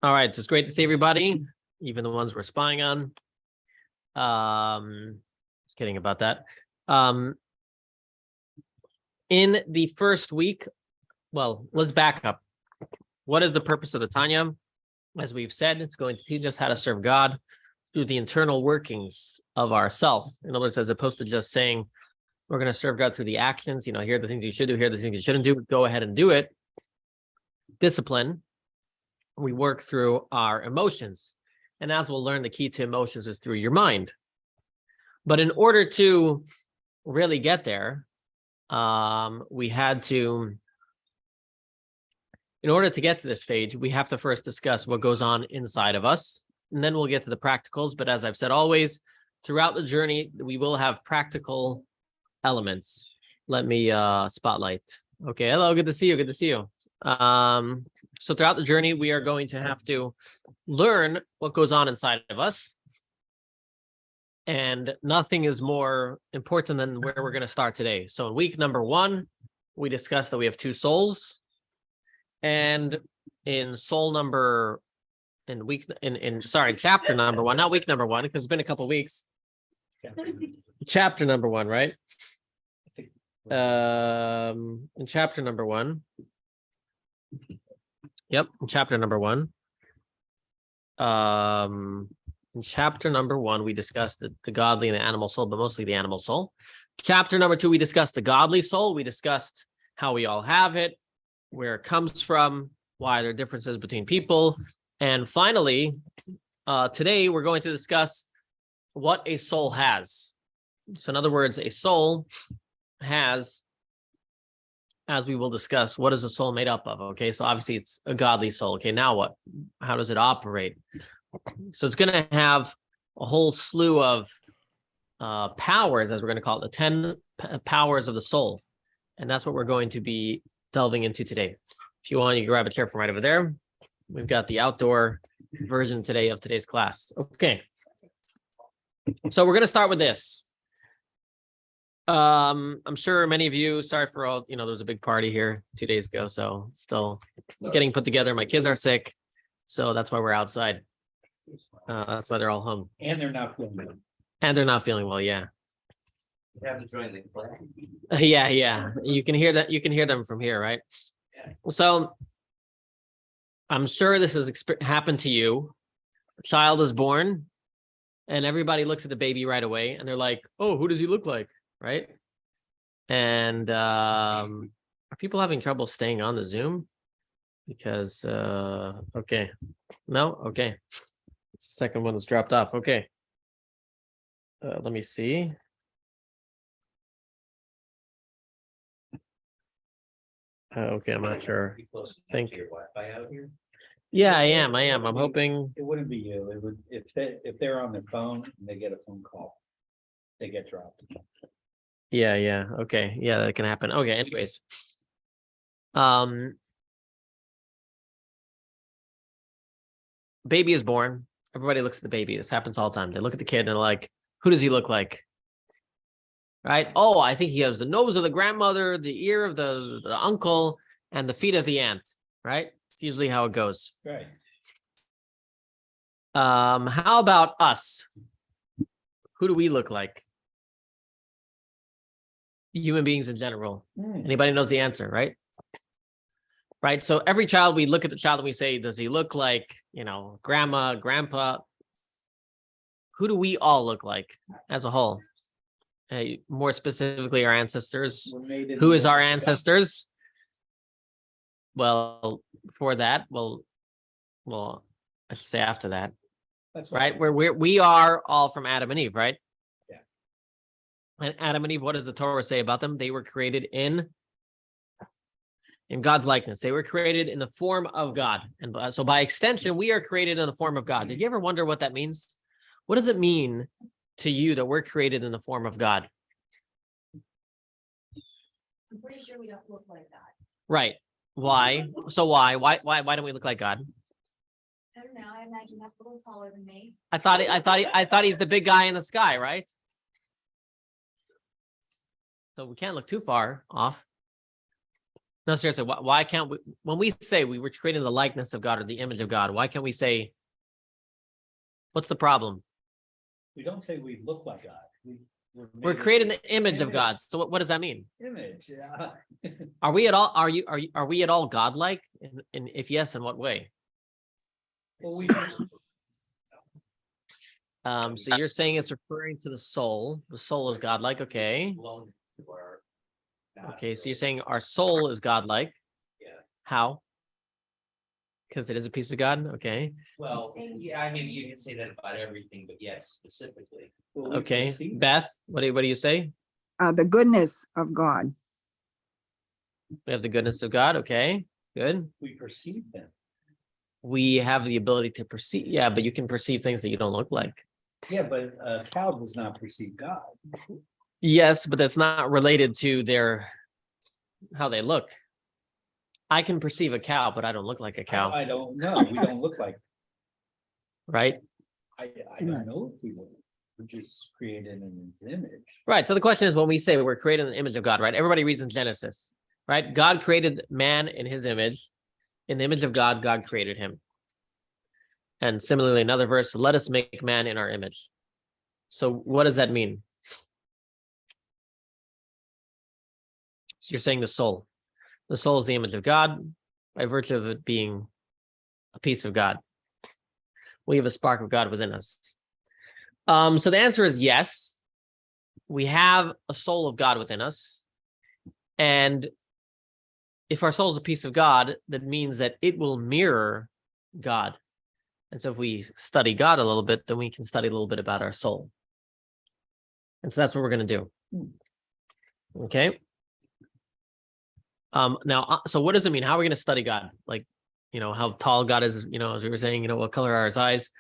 All right, so it's great to see everybody, even the ones we're spying on. Just kidding about that. In the first week, well, let's back up. What is the purpose of the Tanya? As we've said, it's going to teach us how to serve God through the internal workings of ourself. In other words, as opposed to just saying, we're going to serve God through the actions, here are the things you should do, here are the things you shouldn't do, go ahead and do it. Discipline. We work through our emotions. And as we'll learn, the key to emotions is through your mind. But in order to really get there, in order to get to this stage, we have to first discuss what goes on inside of us, and then we'll get to the practicals. But as I've said always, throughout the journey, we will have practical elements. Let me spotlight. Okay, hello, good to see you. Good to see you. So throughout the journey, we are going to have to learn what goes on inside of us. And nothing is more important than where we're going to start today. So in week number 1, we discussed that we have 2 souls. And in chapter number 1, not week number 1, because it's been a couple of weeks. Chapter number 1, right? In chapter number 1. Yep, in chapter number 1. In chapter number 1, we discussed the godly and the animal soul, but mostly the animal soul. Chapter number 2, we discussed the godly soul. We discussed how we all have it, where it comes from, why there are differences between people. And finally, today we're going to discuss what a soul has. So in other words, a soul has, as we will discuss, what is a soul made up of? Okay, so obviously it's a godly soul. Okay, now what? How does it operate? So it's going to have a whole slew of powers, as we're going to call it, the 10 powers of the soul. And that's what we're going to be delving into today. If you want, you can grab a chair from right over there. We've got the outdoor version today of today's class. Okay. So we're going to start with this. I'm sure many of you, sorry for all, there was a big party here 2 days ago, so it's still getting put together. My kids are sick, so that's why we're outside. That's why they're all home. And they're not feeling well. And they're not feeling well, yeah. You have to join the class. Yeah. You can hear that. You can hear them from here, right? Yeah. So I'm sure this has happened to you. A child is born and everybody looks at the baby right away and they're like, oh, who does he look like? Right. And are people having trouble staying on the Zoom? Because, okay. No? Okay. It's the second one that's dropped off. Okay. Let me see. Okay, I'm not sure. Think your Wi-Fi out here? Yeah, I am. I'm hoping it wouldn't be you. It would if they're on their phone and they get a phone call, they get dropped. Yeah. Okay. Yeah, that can happen. Okay, anyways. Baby is born. Everybody looks at the baby. This happens all the time. They look at the kid and they're like, who does he look like? Right? Oh, I think he has the nose of the grandmother, the ear of the uncle, and the feet of the aunt. Right? It's usually how it goes. Right. How about us? Who do we look like? Human beings in general. Anybody knows the answer, right? Right. So every child, we look at the child and we say, does he look like, grandma, grandpa? Who do we all look like as a whole? More specifically, our ancestors. Who is our ancestors? Well, before that, well, I should say after that. That's right. We are all from Adam and Eve, right? Yeah. And Adam and Eve, what does the Torah say about them? They were created in God's likeness. They were created in the form of God. And so by extension, we are created in the form of God. Did you ever wonder what that means? What does it mean to you that we're created in the form of God? I'm pretty sure we don't look like God. Right. Why? So why don't we look like God? I don't know. I imagine that's a little taller than me. I thought he's the big guy in the sky, right? So we can't look too far off. No, seriously, why can't we, when we say we were created in the likeness of God or the image of God, why can't we say, what's the problem? We don't say we look like God. We're made created in His the image of God. So what does that mean? Image, yeah. Are we at all, are we at all godlike? And if yes, in what way? Well, we, So you're saying it's referring to the soul. The soul is godlike, okay. Okay, so you're saying our soul is godlike. Yeah. How? Because it is a piece of God, okay. Well, yeah, I mean, you can say that about everything, but yes, specifically. well, we Okay, perceive- Beth, what do you say? The goodness of God. We have the goodness of God, okay, good. We perceive them. We have the ability to perceive, yeah, but you can perceive things that you don't look like. Yeah, but a cow does not perceive God. Yes, but that's not related to how they look. I can perceive a cow, but I don't look like a cow, I don't know. We don't look like, right? I don't know if we look. We're just created in His image. Right. So the question is, when we say we're created in the image of God, right? Everybody reads in Genesis, right? God created man in His image. In the image of God, God created him. And similarly, another verse, let us make man in our image. So what does that mean? So you're saying the soul. The soul is the image of God by virtue of it being a piece of God. We have a spark of God within us. So the answer is yes. We have a soul of God within us. And if our soul is a piece of God, that means that it will mirror God. And so if we study God a little bit, then we can study a little bit about our soul. And so that's what we're going to do. Okay. Now, so what does it mean? How are we going to study God? Like, how tall God is, as we were saying, what color are his eyes?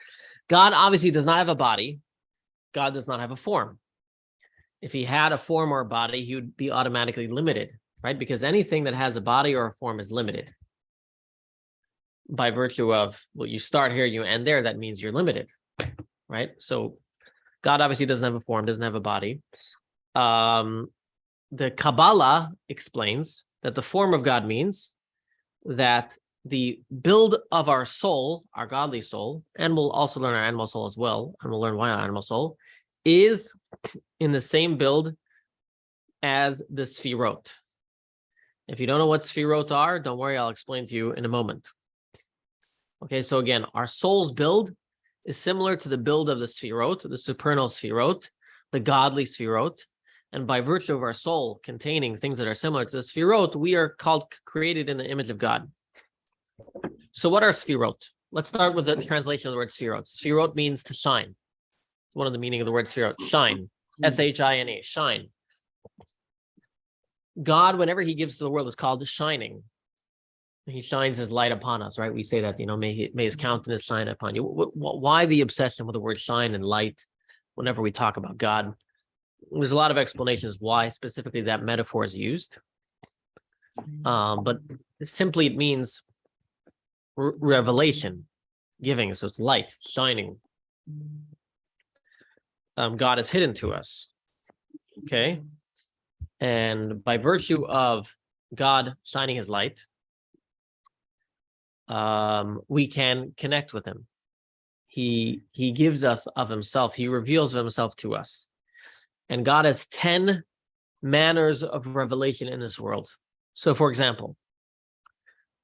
God obviously does not have a body. God does not have a form. If he had a form or a body, he would be automatically limited, right? Because anything that has a body or a form is limited. By virtue of, well, you start here, you end there, that means you're limited, right? So God obviously doesn't have a form, doesn't have a body. The Kabbalah explains that the form of God means that the build of our soul, our godly soul, and we'll also learn our animal soul as well, and we'll learn why our animal soul, is in the same build as the Sfirot. If you don't know what Sfirot are, don't worry, I'll explain to you in a moment. Okay, so again, our soul's build is similar to the build of the Sfirot, the supernal Sfirot, the godly Sfirot. And by virtue of our soul containing things that are similar to the Sfirot, we are created in the image of God. So what are Sfirot? Let's start with the translation of the word Sfirot. Sfirot means to shine. It's one of the meaning of the word Sfirot, shine, S-H-I-N-E, shine. God, whenever he gives to the world, is called shining. He shines his light upon us, right? We say that, may his countenance shine upon you. Why the obsession with the word shine and light whenever we talk about God? There's a lot of explanations why specifically that metaphor is used. But simply it means revelation, giving. So it's light, shining. God is hidden to us. Okay. And by virtue of God shining his light, we can connect with him. He gives us of himself. He reveals of himself to us. And God has 10 manners of revelation in this world. So, for example,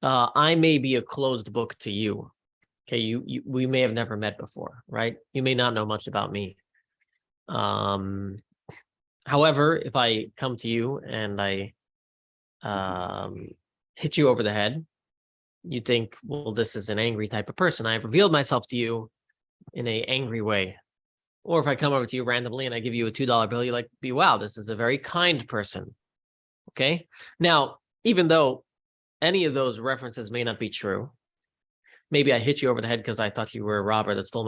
I may be a closed book to you. Okay, we may have never met before, right? You may not know much about me. However, if I come to you and I hit you over the head, you think, well, this is an angry type of person. I've revealed myself to you in an angry way. Or if I come over to you randomly and I give you a $2 bill, you're like, wow, this is a very kind person. Okay. Now, even though any of those references may not be true, maybe I hit you over the head because I thought you were a robber that stole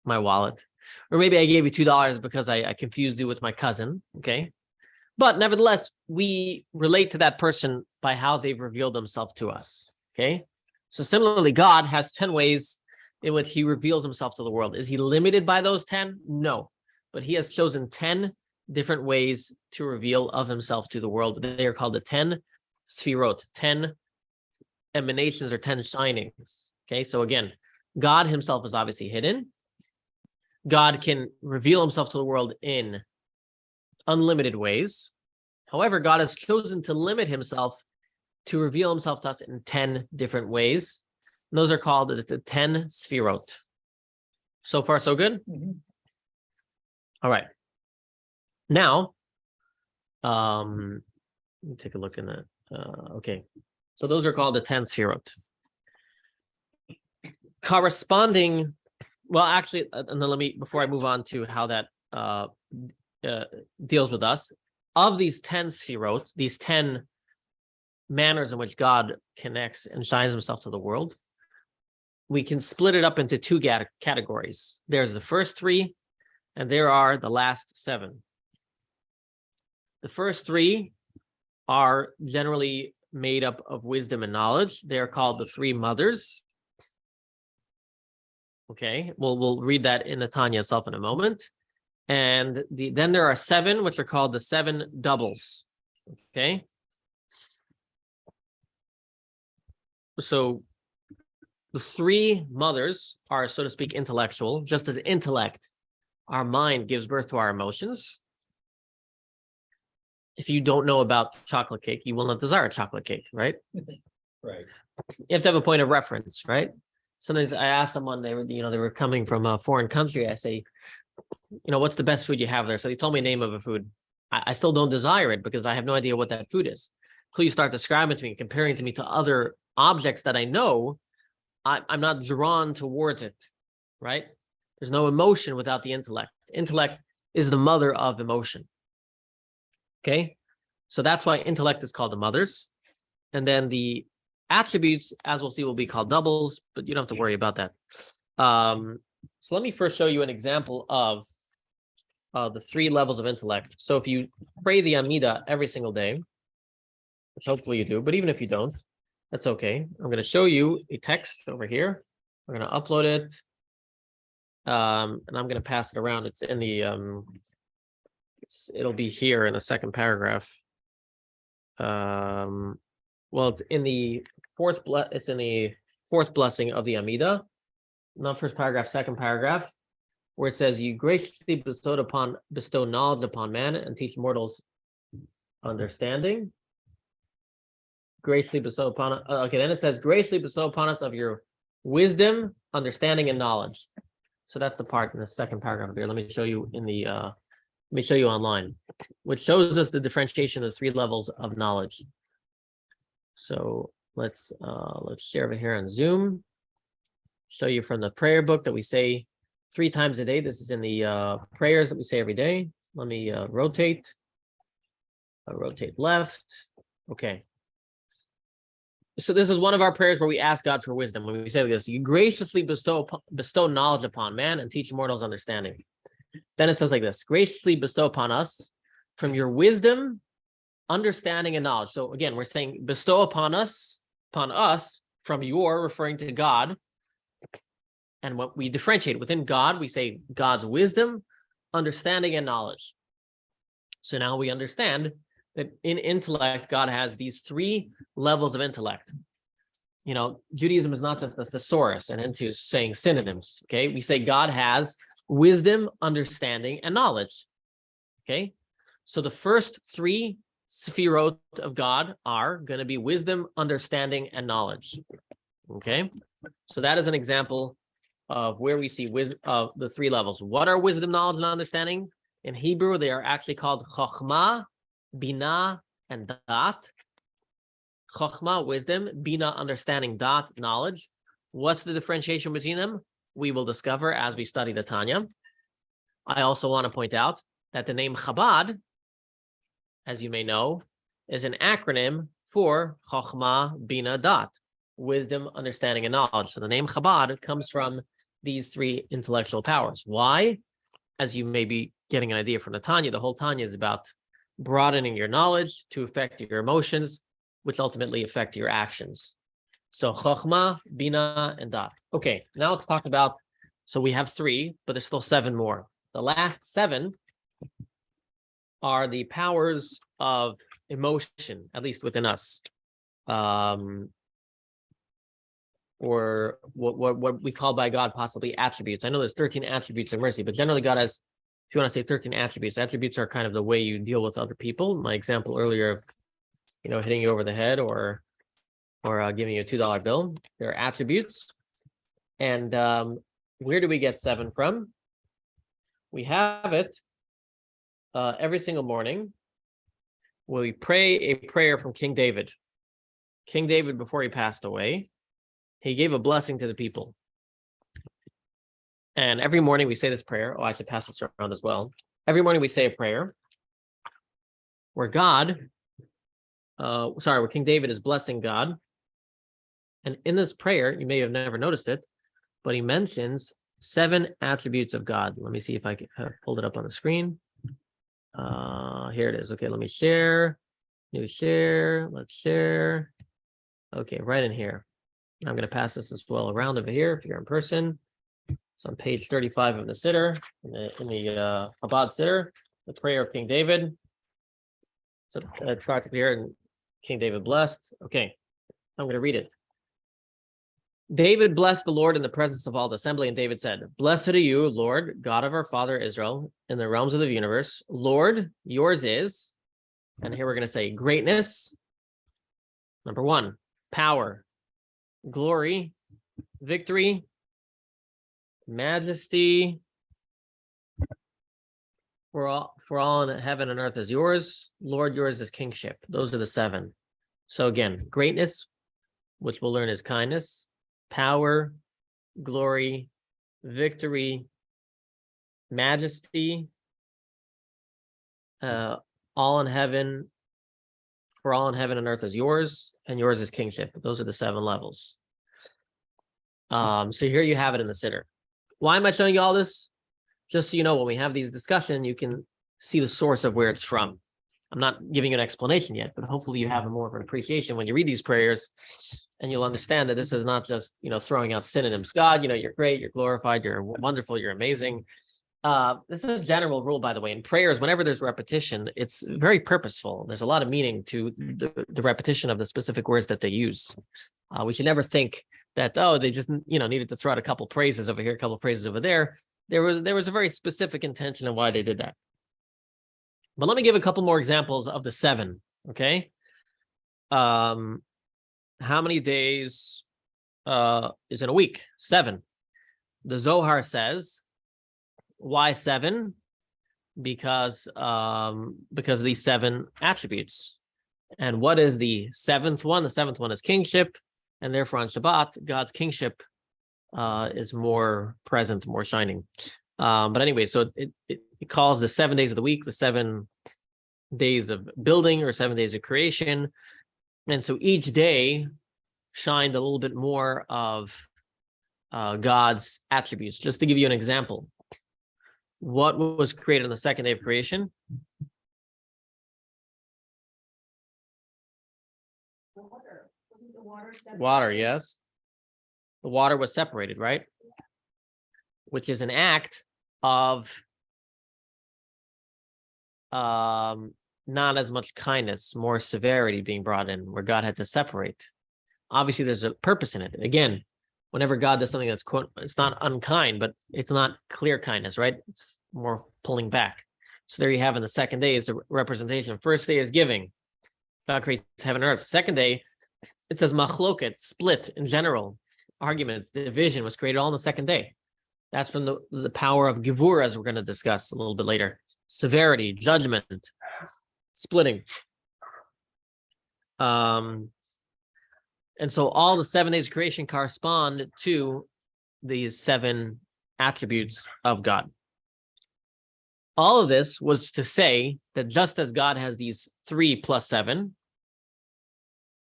my wallet. Or maybe I gave you $2 because I confused you with my cousin. Okay. But nevertheless, we relate to that person by how they've revealed themselves to us. Okay. So similarly, God has 10 ways in which he reveals himself to the world. Is he limited by those 10? No, but he has chosen 10 different ways to reveal of himself to the world. They are called the 10 sfirot, 10 emanations or 10 shinings. Okay, so again, God himself is obviously hidden. God can reveal himself to the world in unlimited ways. However, God has chosen to limit himself to reveal himself to us in 10 different ways. And those are called the 10 sfirot. So far, so good? All right. Now, let me take a look in that. Okay. So those are called the 10 sfirot. Corresponding, well, actually, and then let me, before I move on to how that deals with us, of these 10 sfirot, these 10 manners in which God connects and shines himself to the world, we can split it up into two categories. There's the first three, and there are the last 7. The first 3 are generally made up of wisdom and knowledge. They are called the 3 mothers. Okay, we'll read that in the Tanya itself in a moment. And then there are 7, which are called the 7 doubles. Okay. So the 3 mothers are, so to speak, intellectual. Just as intellect, our mind gives birth to our emotions. If you don't know about chocolate cake, you will not desire chocolate cake, right? Right. You have to have a point of reference, right? Sometimes I asked someone, they were coming from a foreign country. I say, what's the best food you have there? So they told me the name of a food. I still don't desire it because I have no idea what that food is. Until you start describing it to me, comparing to me to other objects that I know, I'm not drawn towards it, right? There's no emotion without the intellect. Intellect is the mother of emotion. Okay, so that's why intellect is called the mothers. And then the attributes, as we'll see, will be called doubles, but you don't have to worry about that. So let me first show you an example of the 3 levels of intellect. So if you pray the Amida every single day, which hopefully you do, but even if you don't, that's okay. I'm going to show you a text over here. We're going to upload it. And I'm going to pass it around. It's in the, it'll be here in the second paragraph. Well, it's in the fourth blessing of the Amida, not first paragraph, second paragraph, where it says, "You graciously bestow knowledge upon man and teach mortals understanding." Graciously bestow upon okay, then it says, "Graciously bestow upon us of your wisdom, understanding, and knowledge." So that's the part in the second paragraph here. Let me show you in the let me show you online, which shows us the differentiation of the 3 levels of knowledge. So let's share it here on Zoom. Show you from the prayer book that we say 3 times a day. This is in the prayers that we say every day. Let me rotate. Rotate left. Okay. So this is one of our prayers where we ask God for wisdom. When we say this, "You graciously bestow knowledge upon man and teach mortals understanding." Then it says like this: "Graciously bestow upon us from your wisdom, understanding, and knowledge." So again, we're saying bestow upon us from your, referring to God. And what we differentiate within God, we say God's wisdom, understanding, and knowledge. So now we understand that in intellect, God has these 3 levels of intellect. Judaism is not just the thesaurus and into saying synonyms. Okay, we say God has wisdom, understanding, and knowledge. Okay, so the first 3 sfirot of God are going to be wisdom, understanding, and knowledge. Okay, so that is an example of where we see the 3 levels. What are wisdom, knowledge, and understanding? In Hebrew, they are actually called chokhmah, bina, and dat. Chokhmah, wisdom; bina, understanding; dat, knowledge. What's the differentiation between them? We will discover as we study the Tanya. I also want to point out that the name Chabad, as you may know, is an acronym for Chokhmah, Bina, Dat, wisdom, understanding, and knowledge. So the name Chabad comes from these 3 intellectual powers. Why? As you may be getting an idea from the Tanya, the whole Tanya is about broadening your knowledge to affect your emotions, which ultimately affect your actions. So Chokhmah, Bina, and Dat. Okay, now let's talk about, so we have 3, but there's still 7 more. The last 7 are the powers of emotion, at least within us. or what we call by God possibly attributes. I know there's 13 attributes of mercy, but generally God has, if you want to say 13 attributes, attributes are kind of the way you deal with other people. My example earlier of, hitting you over the head or giving you a $2 bill, they're attributes. And where do we get 7 from? We have it every single morning when we pray a prayer from King David. King David, before he passed away, he gave a blessing to the people. And every morning we say this prayer. Oh, I should pass this around as well. Every morning we say a prayer where where King David is blessing God. And in this prayer, you may have never noticed it, but he mentions 7 attributes of God. Let me see if I can hold it up on the screen. Here it is. Okay, let me share. New share. Let's share. Okay, right in here. I'm going to pass this as well around over here if you're in person. It's on page 35 of the Siddur, in the Chabad Siddur, the prayer of King David. So it starts here, and King David blessed. Okay, I'm going to read it. David blessed the Lord in the presence of all the assembly, and David said, "Blessed are you, Lord, God of our father Israel, in the realms of the universe. Lord, yours is," and here we're going to say greatness. Number 1, power, glory, victory, majesty, for all in heaven and earth is yours. Lord, yours is kingship. Those are the 7. So again, greatness, which we'll learn is kindness, power, glory, victory, majesty, all in heaven, for all in heaven and earth is yours, and yours is kingship. Those are the 7 levels. So here you have it in the Siddur. Why am I showing you all this? Just so you know, when we have these discussions, you can see the source of where it's from. I'm not giving you an explanation yet, but hopefully you have more of an appreciation when you read these prayers, and you'll understand that this is not just, throwing out synonyms. God, you're great, you're glorified, you're wonderful, you're amazing. This is a general rule, by the way. In prayers, whenever there's repetition, it's very purposeful. There's a lot of meaning to the repetition of the specific words that they use. We should never think that, they just, needed to throw out a couple praises over here, a couple praises over there. There was a very specific intention of why they did that. But let me give a couple more examples of the 7, okay? How many days is in a week? 7. The Zohar says, why 7? Because of these 7 attributes. And what is the 7th one? The 7th one is kingship, and therefore on Shabbat, God's kingship is more present, more shining. But anyway, so it calls the 7 days of the week the 7 days of building, or 7 days of creation. And so each day shined a little bit more of God's attributes. Just to give you an example, what was created on the 2nd day of creation? Water. Wasn't the water separated? Water, yes. The water was separated, right? Which is an act of not as much kindness, more severity being brought in, where God had to separate. Obviously, there's a purpose in it. Again, whenever God does something that's, quote, it's not unkind, but it's not clear kindness, right? It's more pulling back. So there you have in the 2nd day is a representation. 1st day is giving. God creates heaven and earth. 2nd day, it says machloket, split in general. Arguments, division was created all on the 2nd day. That's from the power of givur, as we're going to discuss a little bit later. Severity, judgment, splitting. And so all the 7 days of creation correspond to these 7 attributes of God. All of this was to say that just as God has these 3 plus 7,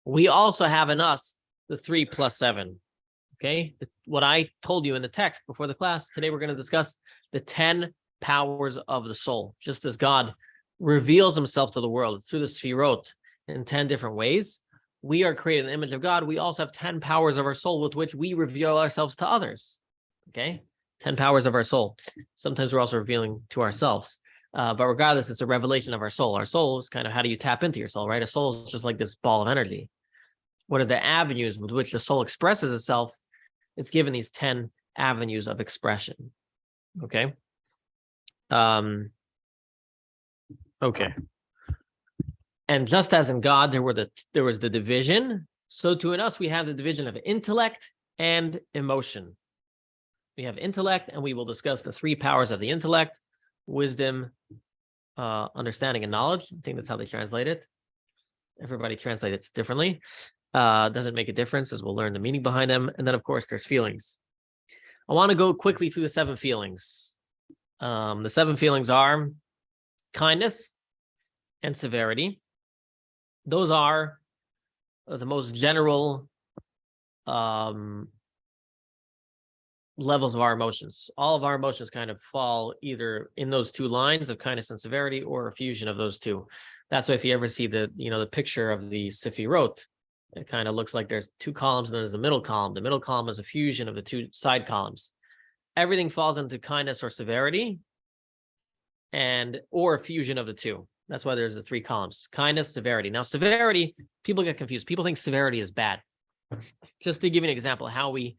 we also have in us the 3 plus 7. Okay, what I told you in the text before the class, today we're going to discuss the 10 powers of the soul. Just as God reveals himself to the world through the Sfirot in 10 different ways, we are created in the image of God. We also have 10 powers of our soul with which we reveal ourselves to others. Okay, 10 powers of our soul. Sometimes we're also revealing to ourselves. But regardless, it's a revelation of our soul. Our soul is kind of, how do you tap into your soul, right? A soul is just like this ball of energy. what are the avenues with which the soul expresses itself? It's given these 10 avenues of expression. Okay. Okay. And just as in God, there was the division, so too in us, we have the division of intellect and emotion. We have intellect, and we will discuss the 3 powers of the intellect: wisdom, understanding, and knowledge. I think that's how they translate it. Everybody translates it differently. Doesn't make a difference, as we'll learn the meaning behind them. And then, of course, there's feelings. I want to go quickly through the 7 feelings. The 7 feelings are kindness and severity. Those are the most general levels of our emotions. All of our emotions kind of fall either in those 2 lines of kindness and severity, or a fusion of those 2. That's why if you ever see the picture of the Sefirot, it kind of looks like there's 2 columns and then there's a middle column. The middle column is a fusion of the 2 side columns. Everything falls into kindness or severity, or a fusion of the 2. That's why there's the 3 columns: kindness, severity. Now, severity, people get confused. People think severity is bad. Just to give you an example of how we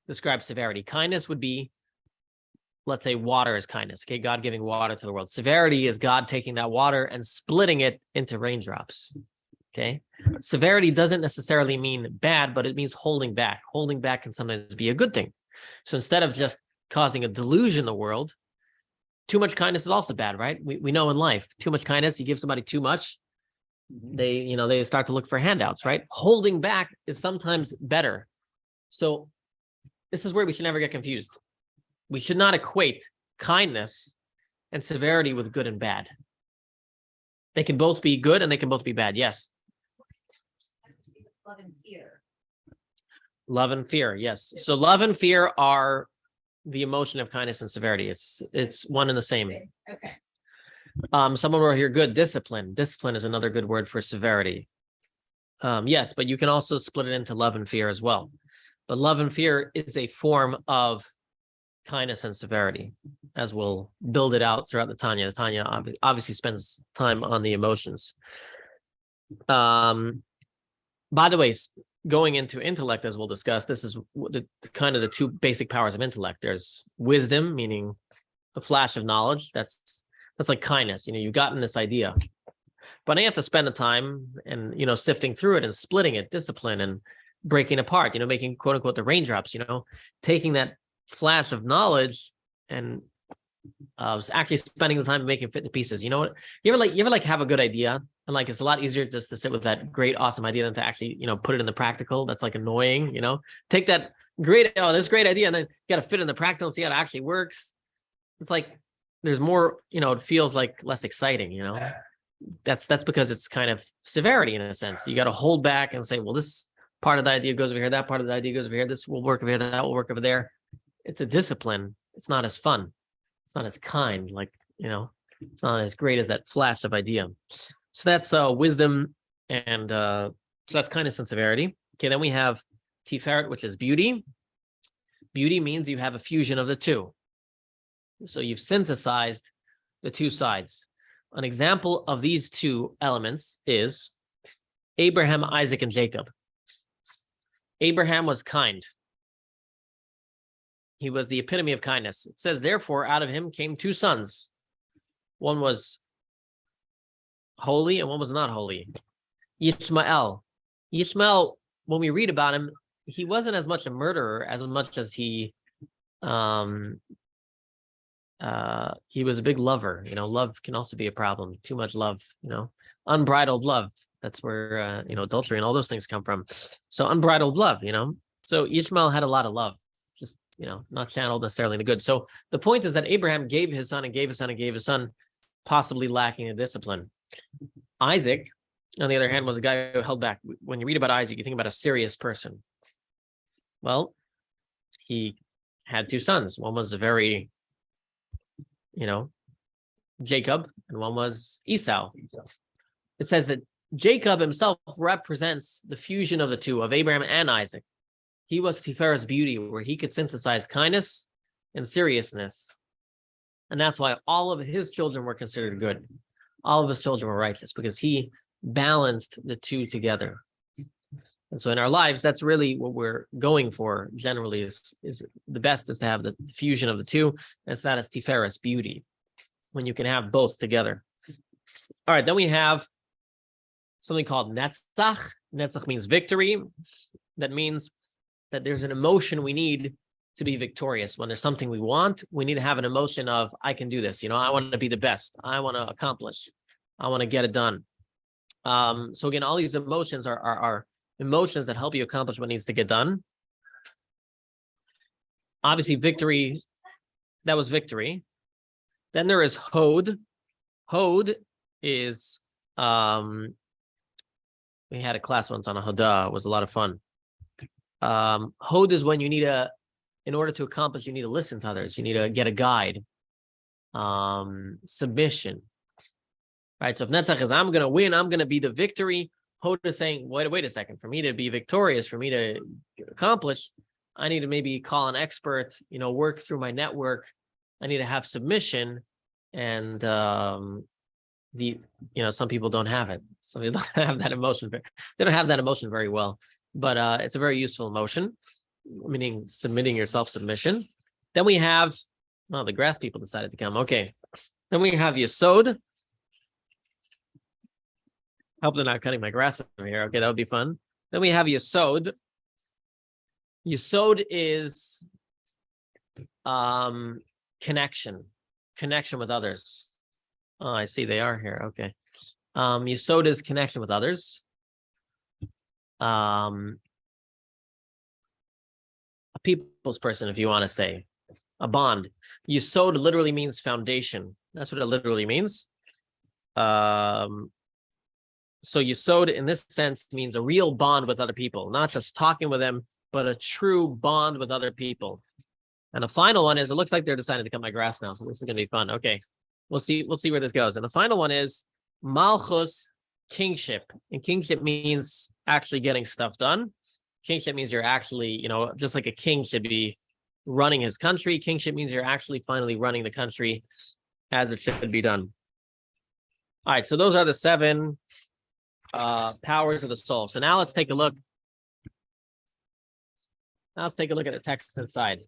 describe severity. Kindness would be, let's say, water is kindness. Okay, God giving water to the world. Severity is God taking that water and splitting it into raindrops. Okay, severity doesn't necessarily mean bad, but it means holding back. Holding back can sometimes be a good thing. So instead of just causing a delusion in the world, too much kindness is also bad, right? We know in life, too much kindness, you give somebody too much, they start to look for handouts, right? Holding back is sometimes better. So this is where we should never get confused. We should not equate kindness and severity with good and bad. They can both be good and they can both be bad. Yes. Love and fear. Love and fear. Yes. So love and fear are the emotion of kindness and severity. It's one and the same. Okay. Someone wrote here, good. Discipline. Discipline is another good word for severity. Yes, but you can also split it into love and fear as well. But love and fear is a form of kindness and severity, as we'll build it out throughout the Tanya. The Tanya obviously spends time on the emotions. By the way, going into intellect, as we'll discuss, this is the kind of the 2 basic powers of intellect. There's wisdom, meaning the flash of knowledge. That's like kindness. You've gotten this idea, but I have to spend the time and sifting through it and splitting it, discipline, and breaking apart. Making quote unquote the raindrops. Taking that flash of knowledge and actually spending the time making it fit to pieces. You know what? You ever have a good idea, and it's a lot easier just to sit with that great, awesome idea than to actually, put it in the practical. That's annoying, take that this great idea, and then you got to fit in the practical and see how it actually works. It's there's more, it feels less exciting, that's because it's kind of severity in a sense. You got to hold back and say, well, this part of the idea goes over here. That part of the idea goes over here. This will work over here. That will work over there. It's a discipline. It's not as fun. It's not as kind, it's not as great as that flash of idea. So that's wisdom, and so that's kindness and severity. Okay, then we have Tiferet, which is beauty. Beauty means you have a fusion of the 2. So you've synthesized the 2 sides. An example of these 2 elements is Abraham, Isaac, and Jacob. Abraham was kind. He was the epitome of kindness. It says, therefore, out of him came 2 sons. One was holy and one was not holy. Ishmael, when we read about him, he wasn't as much a murderer as much as he was a big lover. Love can also be a problem. Too much love, unbridled love. That's where, adultery and all those things come from. So unbridled love, So Ishmael had a lot of love. Just, not channeled necessarily in the good. So the point is that Abraham gave his son and gave his son and gave his son, possibly lacking in discipline. Isaac, on the other hand, was a guy who held back. When you read about Isaac, you think about a serious person. Well, he had 2 sons. One was a very, Jacob, and one was Esau. It says that Jacob himself represents the fusion of the 2, of Abraham and Isaac. He was Tiferet's beauty, where he could synthesize kindness and seriousness. And that's why all of his children were considered good. All of his children were righteous, because he balanced the 2 together. And so in our lives, that's really what we're going for generally is the best is to have the fusion of the two. And it's that as tiferes, beauty, when you can have both together. All right, then we have something called netzach. Netzach means victory. That means that there's an emotion we need to be victorious. When there's something we want, we need to have an emotion of, I can do this. I want to be the best. I want to accomplish. I want to get it done. So again, all these emotions are emotions that help you accomplish what needs to get done. Obviously, victory, that was victory. Then there is hod. Hod is, we had a class once on a hodah. It was a lot of fun. Hod is when you need in order to accomplish, you need to listen to others. You need to get a guide. Submission. Right? So if netzach is, I'm going to win, I'm going to be the victory. Hod is saying, wait a second. For me to be victorious, for me to accomplish, I need to maybe call an expert, work through my network. I need to have submission. And some people don't have it. Some people don't have that emotion. They don't have that emotion very well. But it's a very useful emotion, meaning submitting yourself, submission. Then we have, the grass people decided to come. Okay. Then we have Yesod. Hope they're not cutting my grass over here. Okay, that would be fun. Then we have Yesod. Yesod is connection with others. Oh, I see they are here. Okay. Yesod is connection with others. A people's person, if you want to say, a bond. Yesod literally means foundation. That's what it literally means. So Yesod in this sense means a real bond with other people, not just talking with them, but a true bond with other people. And the final one is, it looks like they're deciding to cut my grass now, so this is going to be fun. Okay, we'll see where this goes. And the final one is Malchus, kingship. And kingship means actually getting stuff done. Kingship means you're actually, just like a king should be running his country. Kingship means you're actually finally running the country as it should be done. All right, so those are the 7 powers of the soul. So now let's take a look. Let's take a look at the text inside.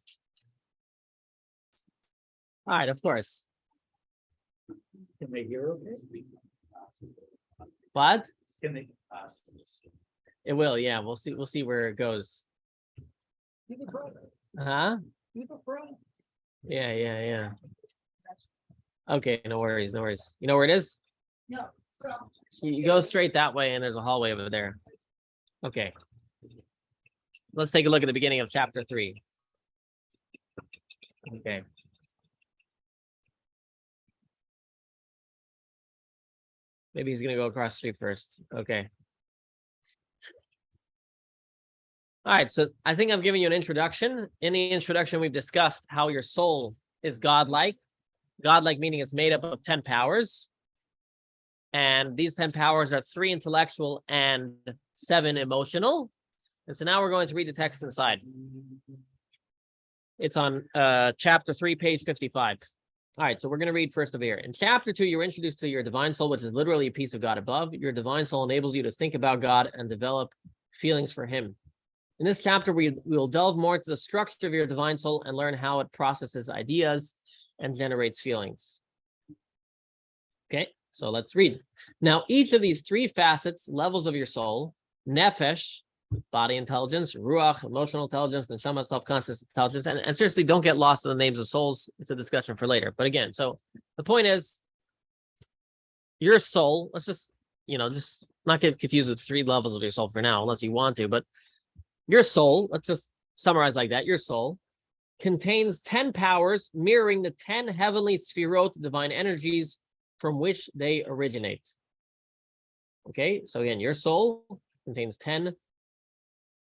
All right, of course. Can they hear okay? What? Can they? It will, yeah. We'll see where it goes. Huh? Yeah. Okay, no worries. You know where it is? No. You go straight that way, and there's a hallway over there. Okay. Let's take a look at the beginning of chapter 3. Okay. Maybe he's going to go across the street first. Okay. All right. So I think I've given you an introduction. In the introduction, we've discussed how your soul is godlike. Godlike meaning it's made up of 10 powers. And these 10 powers are 3 intellectual and 7 emotional. And so now we're going to read the text inside. It's on chapter 3, page 55. All right, so we're going to read first over here. In chapter 2, you're introduced to your divine soul, which is literally a piece of God above. Your divine soul enables you to think about God and develop feelings for him. In this chapter, we will delve more into the structure of your divine soul and learn how it processes ideas and generates feelings. Okay, so let's read. Now, each of these 3 facets, levels of your soul, nefesh, body intelligence, ruach, emotional intelligence, neshama, self-conscious intelligence, and seriously, don't get lost in the names of souls. It's a discussion for later. But again, so the point is, your soul, let's just not get confused with 3 levels of your soul for now, unless you want to, but your soul, let's just summarize like that. Your soul contains 10 powers mirroring the 10 heavenly sphirot, divine energies from which they originate. Okay, so again, your soul contains 10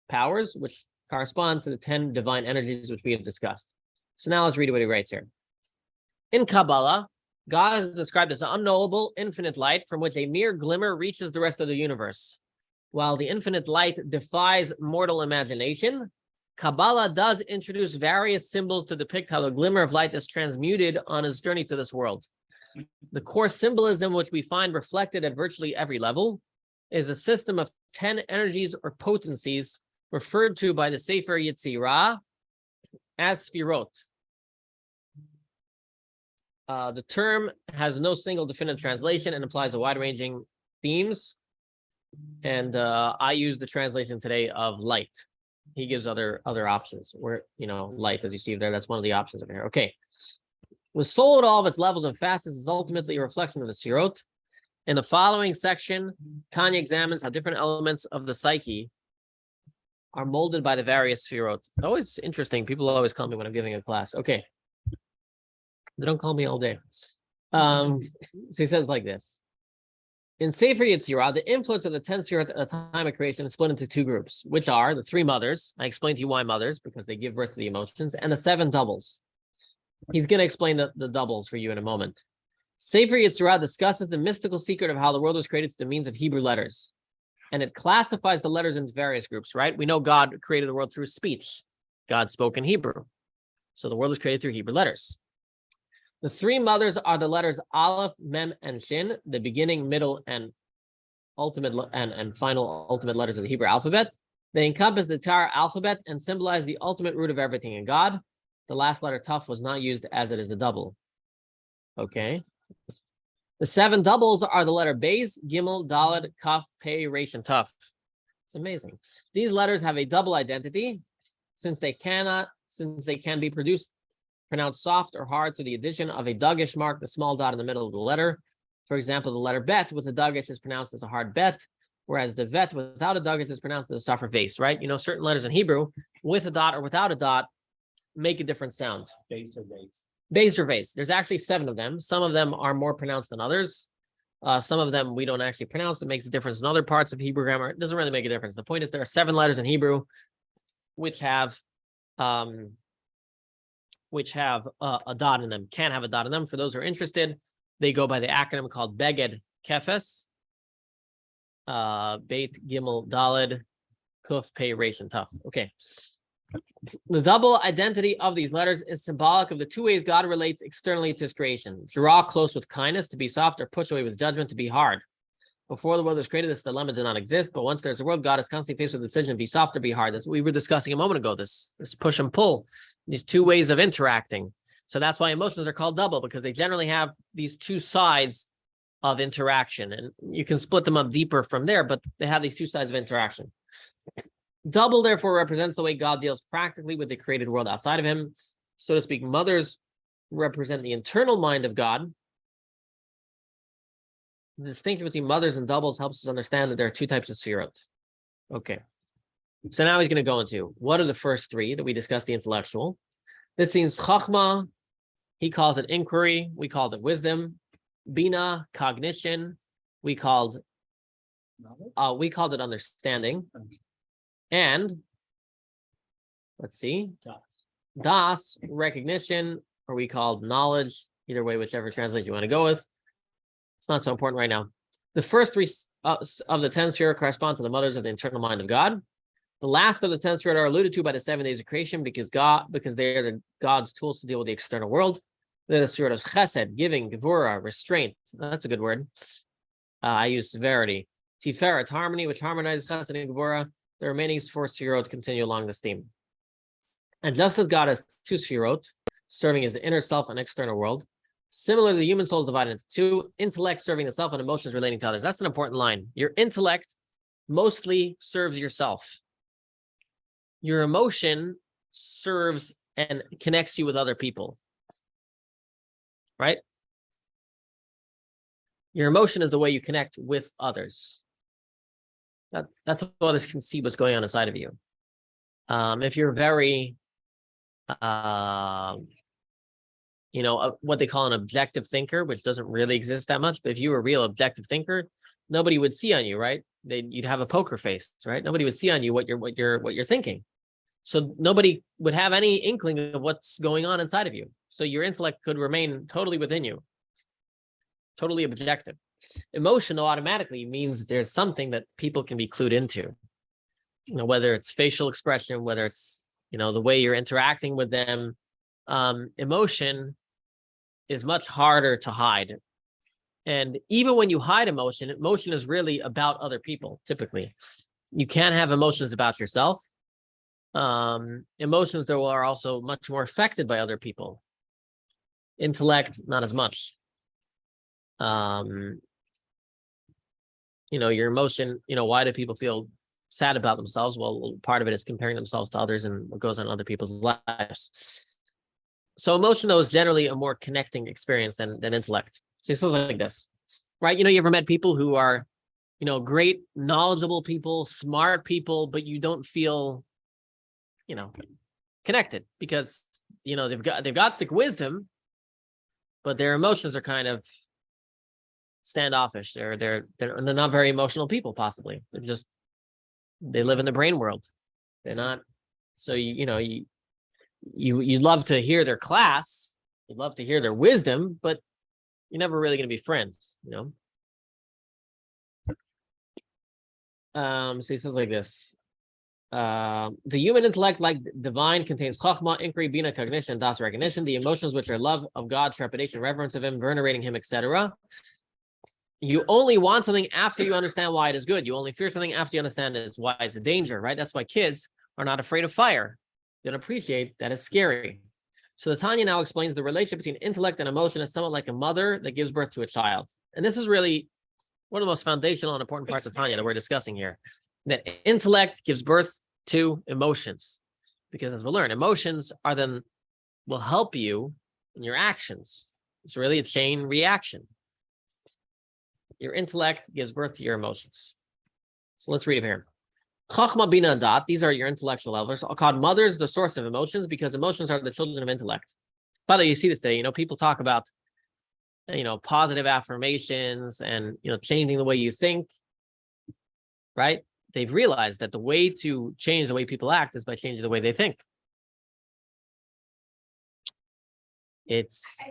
powers, which correspond to the 10 divine energies which we have discussed. So now let's read what he writes here. In Kabbalah, God is described as an unknowable, infinite light from which a mere glimmer reaches the rest of the universe. While the infinite light defies mortal imagination, Kabbalah does introduce various symbols to depict how the glimmer of light is transmuted on its journey to this world. The core symbolism which we find reflected at virtually every level is a system of 10 energies or potencies referred to by the Sefer Yetzirah as Sfirot. The term has no single definitive translation and implies a wide-ranging themes. And I use the translation today of light. He gives other options where, light, as you see there, that's one of the options over here. Okay. The soul at all of its levels and facets is ultimately a reflection of the Sfirot. In the following section, Tanya examines how different elements of the psyche are molded by the various Sfirot. Always interesting. People always call me when I'm giving a class. Okay. They don't call me all day. So he says like this. In Sefer Yetzirah, the influence of the 10 Sfirot at the time of creation is split into two groups, which are the 3 mothers. I explained to you why mothers, because they give birth to the emotions, and the 7 doubles. He's going to explain the doubles for you in a moment. Sefer Yetzirah discusses the mystical secret of how the world was created through the means of Hebrew letters. And it classifies the letters into various groups, right? We know God created the world through speech. God spoke in Hebrew. So the world was created through Hebrew letters. The 3 mothers are the letters Aleph, Mem, and Shin, the beginning, middle, and final ultimate letters of the Hebrew alphabet. They encompass the entire alphabet and symbolize the ultimate root of everything in God. The last letter, Tuf, was not used as it is a double. Okay. The 7 doubles are the letter Beis, Gimel, Daled, Kaf, Pei, Resh, and Tuf. It's amazing. These letters have a double identity since they can be pronounced soft or hard through the addition of a dagesh mark, the small dot in the middle of the letter. For example, the letter bet with a dagesh is pronounced as a hard bet, whereas the vet without a dagesh is pronounced as a softer vase, right? Certain letters in Hebrew with a dot or without a dot make a different sound. Base or base. Base or vase. There's actually 7 of them. Some of them are more pronounced than others. Some of them we don't actually pronounce. It makes a difference in other parts of Hebrew grammar. It doesn't really make a difference. The point is there are 7 letters in Hebrew which have a dot in them, can have a dot in them. For those who are interested, they go by the acronym called Beged Kefes, Beit Gimel Daled, Kuf Pei Resh and Tuf. Okay. The double identity of these letters is symbolic of the 2 ways God relates externally to his creation. Draw close with kindness, to be soft, or push away with judgment, to be hard. Before the world was created, this dilemma did not exist, but once there's a world, God is constantly faced with the decision, be soft or be hard. That's what we were discussing a moment ago, this push and pull, these 2 ways of interacting. So that's why emotions are called double, because they generally have these 2 sides of interaction, and you can split them up deeper from there, but they have these 2 sides of interaction. Double, therefore, represents the way God deals practically with the created world outside of him. So to speak, mothers represent the internal mind of God. The distinction between mothers and doubles helps us understand that there are 2 types of Sfirot. Okay. So now he's going to go into what are the first 3 that we discussed, the intellectual. This seems Chachma. He calls it inquiry. We called it wisdom. Bina, cognition. We called it understanding. And let's see, Das, recognition, or we called knowledge. Either way, whichever translation you want to go with. It's not so important right now. The first 3 of the 10 Sfirot correspond to the mothers of the internal mind of God. The last of the 10 Sfirot are alluded to by the 7 days of creation because they are God's tools to deal with the external world. They're the Sfirot of Chesed, giving, Gevura, restraint. That's a good word. I use severity. Tiferet, harmony, which harmonizes Chesed and Gevura. The remaining 4 Sfirot continue along this theme. And just as God has 2 Sfirot, serving as the inner self and external world, similarly, the human soul is divided into 2, intellect serving the self and emotions relating to others. That's an important line. Your intellect mostly serves yourself. Your emotion serves and connects you with other people. Right? Your emotion is the way you connect with others. That's what others can see what's going on inside of you. If you're very, what they call an objective thinker, which doesn't really exist that much, but if you were a real objective thinker, nobody would see on you, right? You'd have a poker face, right? Nobody would see on you what you're thinking. So nobody would have any inkling of what's going on inside of you. So your intellect could remain totally within you, totally objective. Emotional automatically means there's something that people can be clued into, whether it's facial expression, whether it's, the way you're interacting with them. Emotion is much harder to hide. And even when you hide emotion is really about other people, typically. you can have emotions about yourself. Emotions that are also much more affected by other people. Intellect, not as much. Your emotion, why do people feel sad about themselves? Well, part of it is comparing themselves to others and what goes on in other people's lives. So emotion, though, is generally a more connecting experience than intellect. So it feels like this, right? You ever met people who are, great, knowledgeable people, smart people, but you don't feel, connected because, they've got the wisdom, but their emotions are kind of standoffish. They're not very emotional people, possibly. They live in the brain world. They're not. So you'd love to hear their class, you'd love to hear their wisdom, but you're never really going to be friends. So he says like this. The human intellect, like divine, contains chachma, inquiry, bina, cognition, das, recognition, the emotions which are love of God, trepidation, reverence of him, venerating him, etc. You only want something after you understand why it is good. You only fear something after you understand why it's a danger, right? That's why kids are not afraid of fire. They don't appreciate that it's scary. So the Tanya now explains the relationship between intellect and emotion is somewhat like a mother that gives birth to a child. And this is really one of the most foundational and important parts of Tanya that we're discussing here. That intellect gives birth to emotions. Because as we'll learn, emotions will help you in your actions. It's really a chain reaction. Your intellect gives birth to your emotions. So let's read it here. Chachma, bina, and dat, these are your intellectual levels, are called mothers, the source of emotions, because emotions are the children of intellect. By the way, you see this today, people talk about, positive affirmations and, changing the way you think, right? They've realized that the way to change the way people act is by changing the way they think. I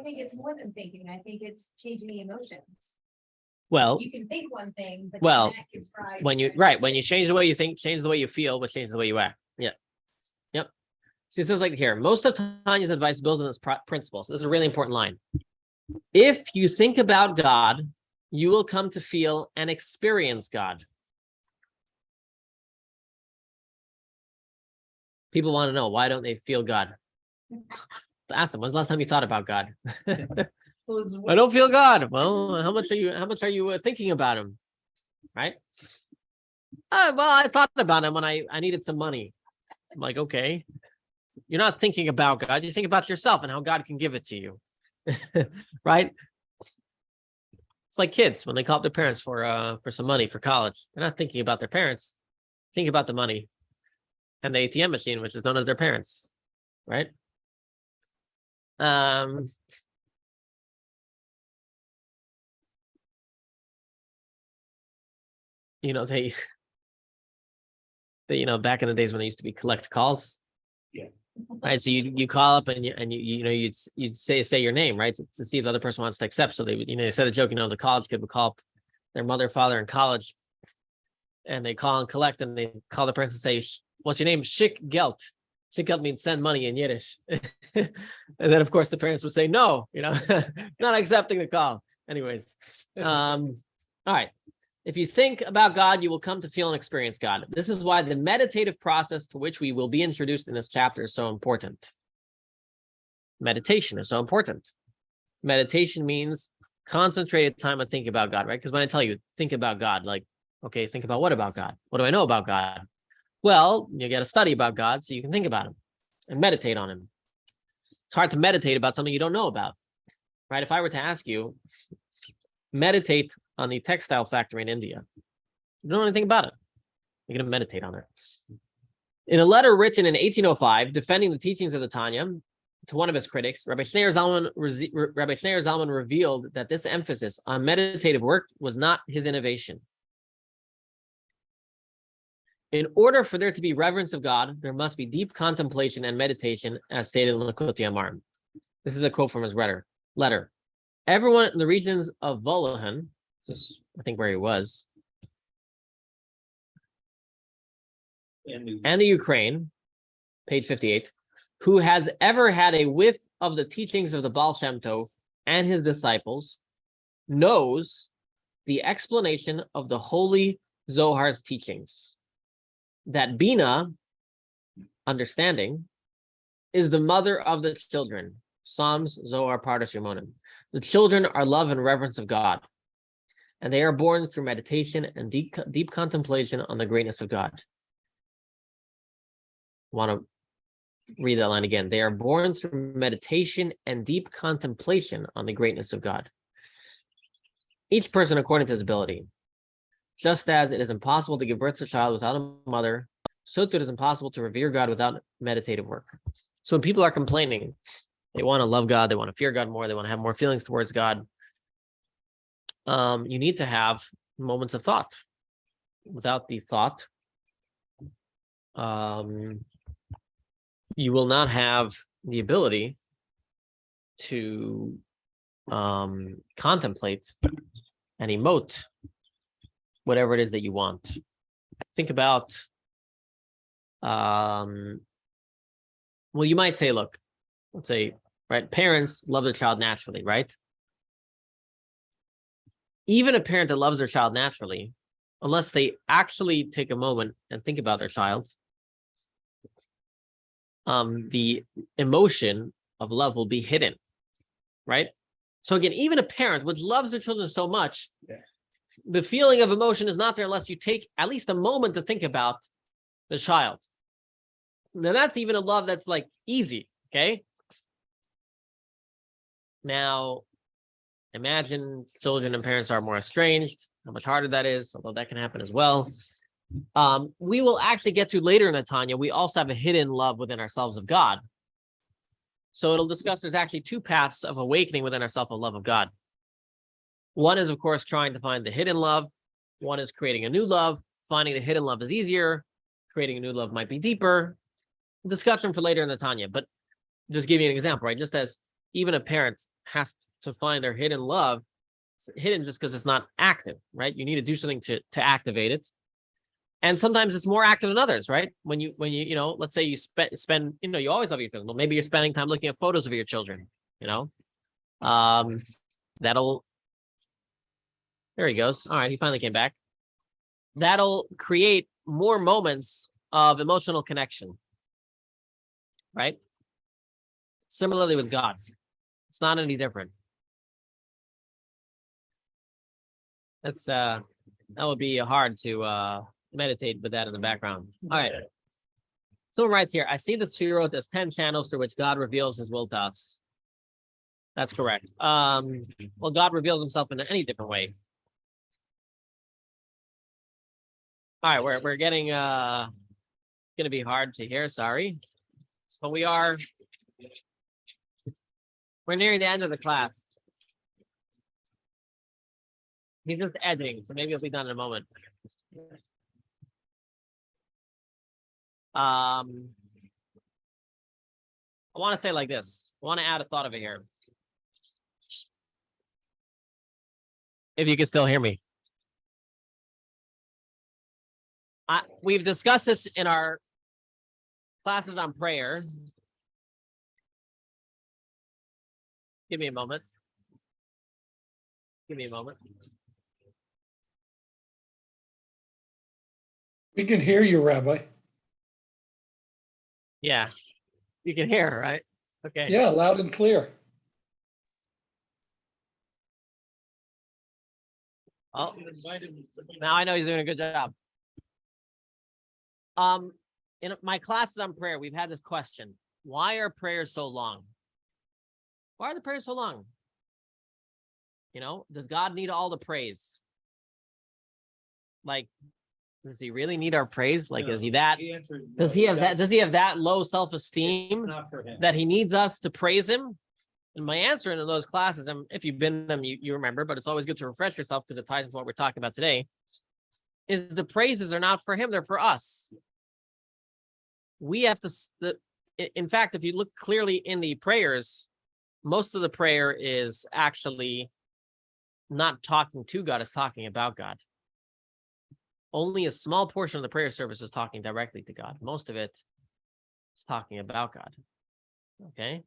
think it's more than thinking. I think it's changing the emotions. Well, You can think one thing, but well, that gives rise when you change the way you think, change the way you feel, but change the way you act. Yeah. Yep. So it says like here, most of Tanya's advice builds on this principle. So this is a really important line. If you think about God, you will come to feel and experience God. People want to know, why don't they feel God? Ask them, when's the last time you thought about God? I don't feel God. Well, how much are you thinking about him? Right? Well, I thought about him when I needed some money. I'm like, okay. You're not thinking about God. You think about yourself and how God can give it to you. Right? It's like kids when they call up their parents for some money for college. They're not thinking about their parents. Think about the money and the ATM machine, which is known as their parents. Right? They back in the days when they used to be collect calls. Yeah. Right. So you call up and you'd say your name, right, to see if the other person wants to accept. So they would, they said a joke, the college kid would call up their mother, father in college, and they call and collect, and they call the person and say, "What's your name?" Schick Geld. Schick Geld means send money in Yiddish. And then of course the parents would say, "No, not accepting the call." Anyways, all right. If you think about God, you will come to feel and experience God. This is why the meditative process to which we will be introduced in this chapter is so important. Meditation is so important. Meditation means concentrated time on thinking about God, right? Because when I tell you, think about God, like, okay, think about what about God? What do I know about God? Well, you got to study about God so you can think about him and meditate on him. It's hard to meditate about something you don't know about, right? If I were to ask you, meditate on the textile factory in India, you don't know anything about it. You're going to meditate on it. In a letter written in 1805, defending the teachings of the Tanya to one of his critics, Rabbi Shneur Zalman revealed that this emphasis on meditative work was not his innovation. In order for there to be reverence of God, there must be deep contemplation and meditation, as stated in Likutei Amarim. This is a quote from his letter. Everyone in the regions of Volohan, this is, I think, where he was, and the Ukraine, page 58, who has ever had a whiff of the teachings of the Baal Shem Tov and his disciples, knows the explanation of the Holy Zohar's teachings. that Bina, understanding, is the mother of the children. Psalms, Zohar, Pardes, Rimonim. The children are love and reverence of God, and they are born through meditation and deep contemplation on the greatness of God. Want to read that line again. They are born through meditation and deep contemplation on the greatness of God. Each person according to his ability. Just as it is impossible to give birth to a child without a mother, so too it is impossible to revere God without meditative work. So when people are complaining, they want to love God, they want to fear God more, they want to have more feelings towards God, you need to have moments of thought. Without the thought, you will not have the ability to contemplate and emote whatever it is that you want. Think about, well, you might say, look, let's say, right, parents love their child naturally, right? Even a parent that loves their child naturally, unless they actually take a moment and think about their child, the emotion of love will be hidden, right? So again, even a parent which loves their children so much, the feeling of emotion is not there unless you take at least a moment to think about the child. Now that's even a love that's like easy, okay? Now, imagine children and parents are more estranged, how much harder that is, although that can happen as well. We will actually get to later in the Tanya, we also have a hidden love within ourselves of God. So it'll discuss there's actually two paths of awakening within ourselves of love of God. One is, of course, trying to find the hidden love. One is creating a new love. Finding the hidden love is easier. Creating a new love might be deeper. Discussion for later in the Tanya, but just give you an example, right? Just as even a parent has to find their hidden love, it's hidden just because it's not active, right? You need to do something to activate it. And sometimes it's more active than others, right? When you let's say you spend, you always love your children. Well, maybe you're spending time looking at photos of your children, there he goes. All right, he finally came back. That'll create more moments of emotional connection, right? Similarly with God, it's not any different. That would be hard to meditate with that in the background. All right. Someone writes here, I see the Sefirot as 10 channels through which God reveals his will to us. That's correct. Well, God reveals himself in any different way. All right, we're getting gonna be hard to hear, sorry. But we're nearing the end of the class. He's just editing, so maybe it'll be done in a moment. I want to say like this. I want to add a thought over here. If you can still hear me. We've discussed this in our classes on prayer. Give me a moment. Give me a moment. We can hear you, Rabbi. Yeah, you can hear, right? Okay. Yeah, loud and clear. Oh, now I know you're doing a good job. In my classes on prayer, we've had this question: why are prayers so long? Why are the prayers so long? Does God need all the praise? Like, does he really need our praise? Like, is he that? Does he have that? Does he have that low self-esteem that he needs us to praise him? And my answer in those classes, and if you've been in them, you remember, but it's always good to refresh yourself because it ties into what we're talking about today, is the praises are not for him, they're for us. We have to, in fact, if you look clearly in the prayers, most of the prayer is actually not talking to God, it's talking about God. Only a small portion of the prayer service is talking directly to God. Most of it is talking about God. Okay?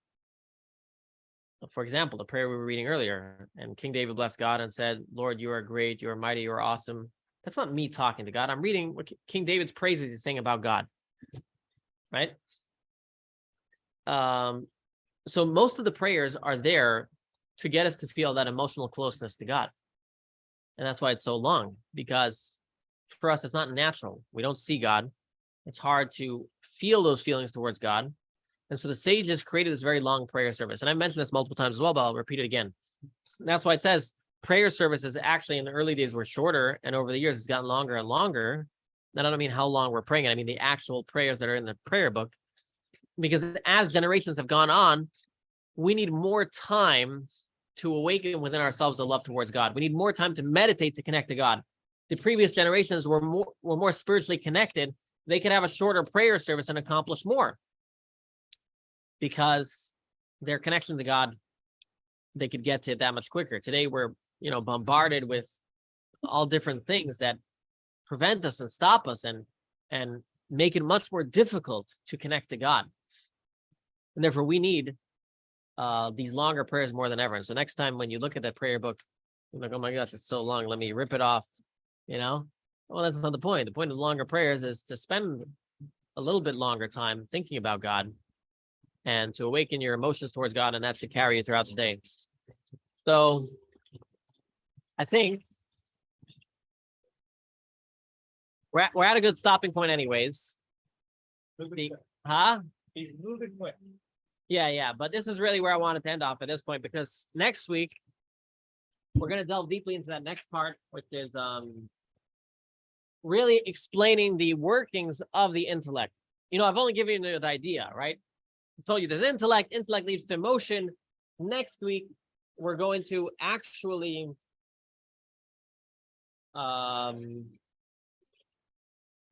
For example, the prayer we were reading earlier, and King David blessed God and said, Lord, you are great, you are mighty, you are awesome. That's not me talking to God. I'm reading what King David's praises is saying about God. Right? So most of the prayers are there to get us to feel that emotional closeness to God. And that's why it's so long, because for us, it's not natural. We don't see God. It's hard to feel those feelings towards God. And so the sages created this very long prayer service. And I mentioned this multiple times as well, but I'll repeat it again. And that's why it says prayer services actually in the early days were shorter. And over the years, it's gotten longer and longer. And I don't mean how long we're praying. I mean the actual prayers that are in the prayer book. Because as generations have gone on, we need more time to awaken within ourselves the love towards God. We need more time to meditate to connect to God. The previous generations were more spiritually connected. They could have a shorter prayer service and accomplish more because their connection to God, they could get to it that much quicker. Today, we're bombarded with all different things that prevent us and stop us and make it much more difficult to connect to God. And therefore, we need these longer prayers more than ever. And so next time when you look at that prayer book, you're like, oh my gosh, it's so long. Let me rip it off, Well, that's not the point. The point of longer prayers is to spend a little bit longer time thinking about God and to awaken your emotions towards God, and that should carry you throughout the day. So I think we're at a good stopping point anyways. He's moving quick. Yeah. But this is really where I wanted to end off at this point, because next week we're going to delve deeply into that next part, which is really explaining the workings of the intellect. I've only given you the idea, right? I told you there's intellect leads to emotion. Next week, we're going to actually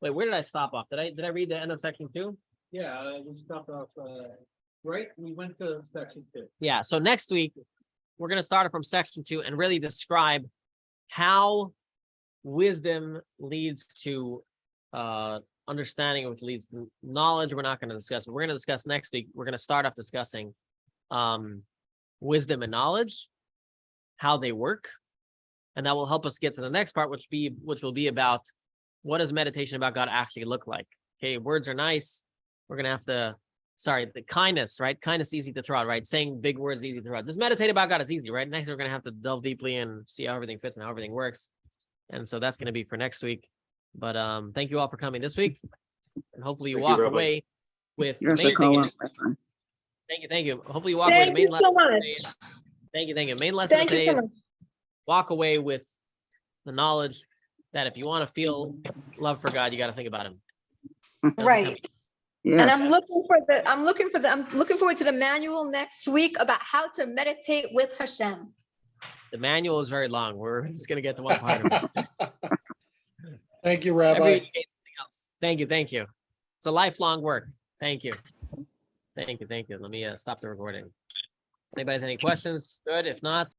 wait, where did I stop off? Did I read the end of section 2? Yeah, we stopped off, right? We went to section 2. Yeah, so next week, we're going to start from section 2 and really describe how wisdom leads to understanding, which leads to knowledge. We're not going to discuss, but we're going to discuss next week. We're going to start off discussing wisdom and knowledge, how they work, and that will help us get to the next part, which will be about what does meditation about God actually look like. Okay, words are nice. We're going to have to, the kindness, right? Kindness is easy to throw out, right? Saying big words is easy to throw out. Just meditate about God is easy, right? Next, we're going to have to delve deeply and see how everything fits and how everything works. And so that's going to be for next week. But thank you all for coming this week. And hopefully you walk away with the main thing. Thank you. Hopefully you walk away with the main lesson. Thank you. Main lesson today is walk away with the knowledge that if you want to feel love for God, you got to think about him. Right. Yes. And I'm looking forward to the manual next week about how to meditate with Hashem. The manual is very long. We're just going to get to one part of it. Thank you, Rabbi. Every day, something else. Thank you. It's a lifelong work. Thank you. Let me stop the recording. Anybody has any questions? Good. If not,